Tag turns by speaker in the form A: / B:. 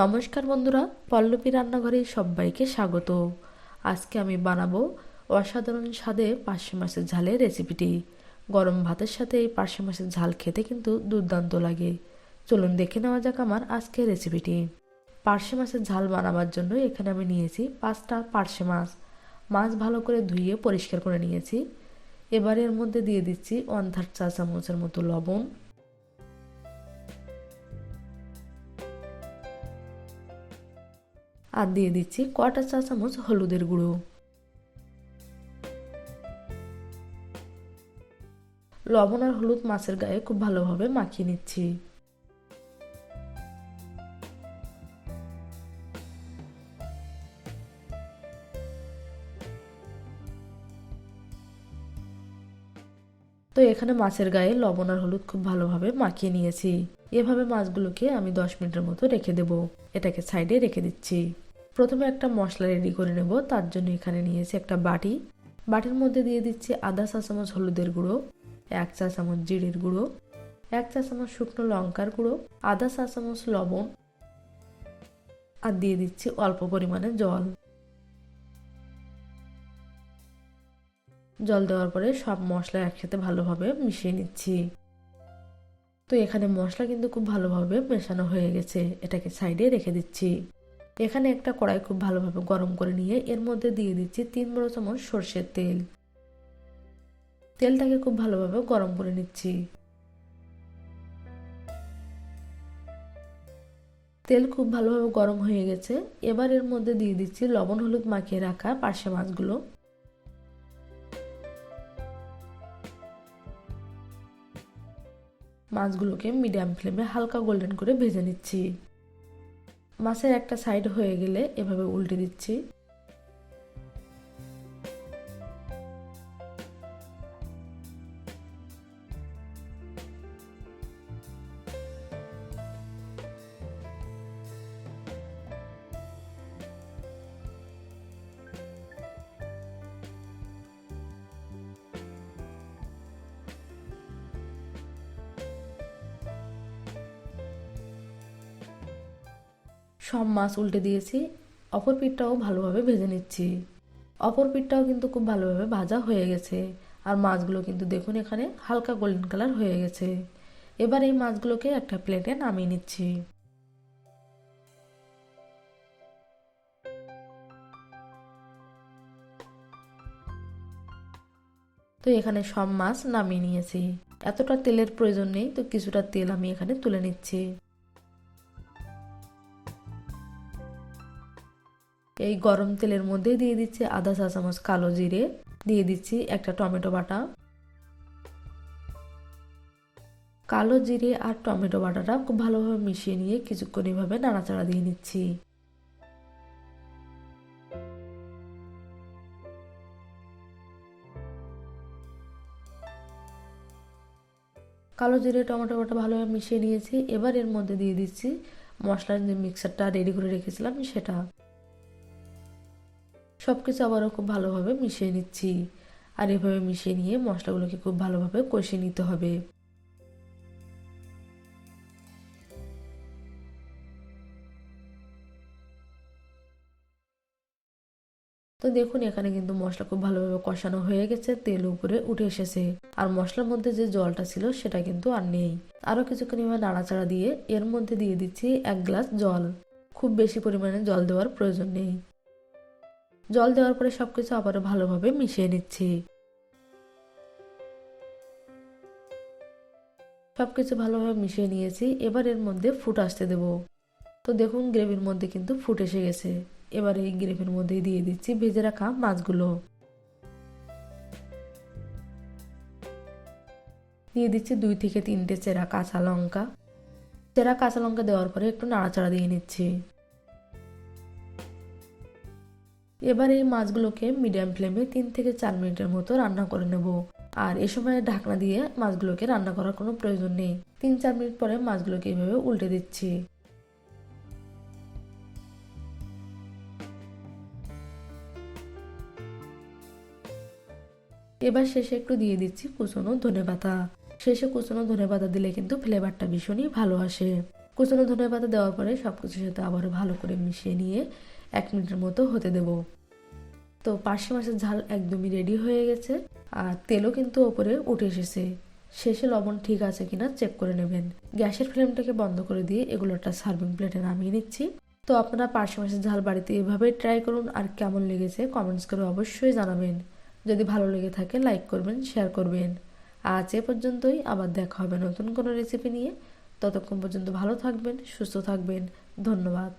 A: নমস্কার বন্ধুরা, পল্লবী রান্নাঘরে সবাইকে স্বাগত। আজকে আমি বানাবো অসাধারণ স্বাদে পার্শে মাছের ঝালের রেসিপিটি। গরম ভাতের সাথে এই পার্শে মাছের ঝাল খেতে কিন্তু দুর্দান্ত লাগে। চলুন দেখে নেওয়া যাক আমার আজকের রেসিপিটি। পার্শে মাছের ঝাল বানাবার জন্য এখানে আমি নিয়েছি 5টা পার্শে মাছ। মাছ ভালো করে ধুয়ে পরিষ্কার করে নিয়েছি। এবার এর মধ্যে দিয়ে দিচ্ছি 1/3 চা চামচের মতো লবণ, আর দিয়ে দিচ্ছি 1/4 চা চামচ হলুদের গুঁড়ো। লবণ আর হলুদ মাছের গায়ে খুব ভালোভাবে মাখিয়ে নিচ্ছি। তো এখানে মাছের গায়ে লবণ আর হলুদ খুব ভালোভাবে মাখিয়ে নিয়েছি। এভাবে মাছগুলোকে আমি 10 মিনিটের মতো রেখে দেব। এটাকে সাইডে রেখে দিচ্ছি। প্রথমে একটা মশলা রেডি করে নেব। তার জন্য এখানে নিয়েছি একটা বাটি। বাটির মধ্যে দিয়ে দিচ্ছি আধা চা চামচ হলুদের গুঁড়ো, 1 চা চামচ জিরের গুঁড়ো, 1 চা চামচ শুকনো লঙ্কার গুঁড়ো, আধা চা চামচ লবণ, আর দিয়ে দিচ্ছি অল্প পরিমাণে জল। জল দেওয়ার পরে সব মশলা একসাথে ভালোভাবে মিশিয়ে নিচ্ছি। তো এখানে মশলা কিন্তু খুব ভালোভাবে মেশানো হয়ে গেছে। এটাকে সাইডে রেখে দিচ্ছি। এখানে একটা কড়াই খুব ভালোভাবে গরম করে নিয়ে এর মধ্যে দিয়ে দিচ্ছি 3 বড় চামচ সরষের তেল। তেলটাকে খুব ভালোভাবে গরম করে নিচ্ছি। তেল খুব ভালোভাবে গরম হয়ে গেছে। এবার এর মধ্যে দিয়ে দিচ্ছি লবণ হলুদ মাখিয়ে রাখা পার্শে মাছগুলো। মাছগুলোকে মিডিয়াম ফ্লেমে হালকা গোল্ডেন করে ভেজে নিচ্ছি। মাছের একটা সাইড হয়ে গেলে এভাবে উল্টে দিচ্ছি। সব মাছ উল্টে দিয়েছি। অপর পিঠটাও ভালোভাবে ভেজে নিচ্ছি। অপর পিঠটাও কিন্তু খুব ভালোভাবে ভাজা হয়ে গেছে। আর মাছগুলো কিন্তু দেখুন এখানে হালকা গোল্ডেন কালার হয়ে গেছে। এবার এই মাছগুলোকে একটা প্লেটে নামিয়ে নিচ্ছি। তো এখানে সব মাছ নামিয়ে নিয়েছি। এতটা তেলের প্রয়োজন নেই, তো কিছুটা তেল আমি এখানে তুলে নিচ্ছি। এই গরম তেলের মধ্যে দিয়ে দিচ্ছি আধা চা চামচ কালো জিরে, দিয়ে দিচ্ছি একটা টমেটো বাটা। কালো জিরে আর টমেটো বাটাটা খুব ভালোভাবে মিশিয়ে নিয়ে কিছুক্ষণ এভাবে নাড়াচাড়া দিয়ে নিচ্ছি। কালো জিরে টমেটো বাটা ভালোভাবে মিশিয়ে নিয়েছি। এবার এর মধ্যে দিয়ে দিচ্ছি মশলার যে মিক্সারটা রেডি করে রেখেছিলাম সেটা। সবকিছু আবারও খুব ভালোভাবে মিশিয়ে নিচ্ছি। আর এভাবে মিশিয়ে নিয়ে মশলাগুলোকে খুব ভালোভাবে কষিয়ে নিতে হবে। তো দেখুন এখানে কিন্তু মশলা খুব ভালোভাবে কষানো হয়ে গেছে, তেল উপরে উঠে এসেছে। আর মশলার মধ্যে যে জলটা ছিল সেটা কিন্তু আর নেই। আরো কিছুক্ষণ এভাবে নাড়াচাড়া দিয়ে এর মধ্যে দিয়ে দিচ্ছি 1 গ্লাস জল। খুব বেশি পরিমাণে জল দেওয়ার প্রয়োজন নেই। জল দেওয়ার পরে সবকিছু আবারও ভালোভাবে মিশিয়ে নিচ্ছি। সবকিছু ভালোভাবে মিশিয়ে নিয়েছি। এবার এর মধ্যে ফুট আসতে দেব। তো দেখুন গ্রেভির মধ্যে কিন্তু ফুট এসে গেছে। এবার এই গ্রেভির মধ্যে দিয়ে দিচ্ছি ভেজে রাখা মাছগুলো। দিয়ে দিচ্ছি 2 থেকে 3টে চেরা কাঁচা লঙ্কা। চেরা কাঁচা লঙ্কা দেওয়ার পরে একটু নাড়াচাড়া দিয়ে নিচ্ছি। এবার এই মাছগুলোকে মিডিয়াম ফ্লেমে 3 থেকে 4 মিনিটের মতো রান্না করে নেব। আর এ সময় ঢাকনা দিয়ে মাছগুলোকে রান্না করার কোনো প্রয়োজন নেই। 3-4 মিনিট পরে মাছগুলোকে এভাবে উল্টে দিচ্ছি। এবার শেষে একটু দিয়ে দিচ্ছি কুচনো ধনেপাতা। শেষে কুচনো ধনেপাতা দিলে কিন্তু ফ্লেভারটা ভীষণই ভালো আসে। কুচানো ধনেপাতা দেওয়ার পরে সবকিছুর সাথে আবারও ভালো করে মিশিয়ে নিয়ে 1 মিনিটের মতো হতে দেব। তো পার্শে মাছের ঝাল একদমই রেডি হয়ে গেছে, আর তেলও কিন্তু ওপরে উঠে এসেছে। শেষে লবণ ঠিক আছে কিনা চেক করে নেবেন। গ্যাসের ফ্লেমটাকে বন্ধ করে দিয়ে এগুলো একটা সার্ভিং প্লেটে নামিয়ে নিচ্ছি। তো আপনারা পার্শে মাছের ঝাল বাড়িতে এভাবেই ট্রাই করুন, আর কেমন লেগেছে কমেন্টস করে অবশ্যই জানাবেন। যদি ভালো লেগে থাকে লাইক করবেন, শেয়ার করবেন। আজ এ পর্যন্তই, আবার দেখা হবে নতুন কোনো রেসিপি নিয়ে। ততক্ষণ পর্যন্ত ভালো থাকবেন, সুস্থ থাকবেন। ধন্যবাদ।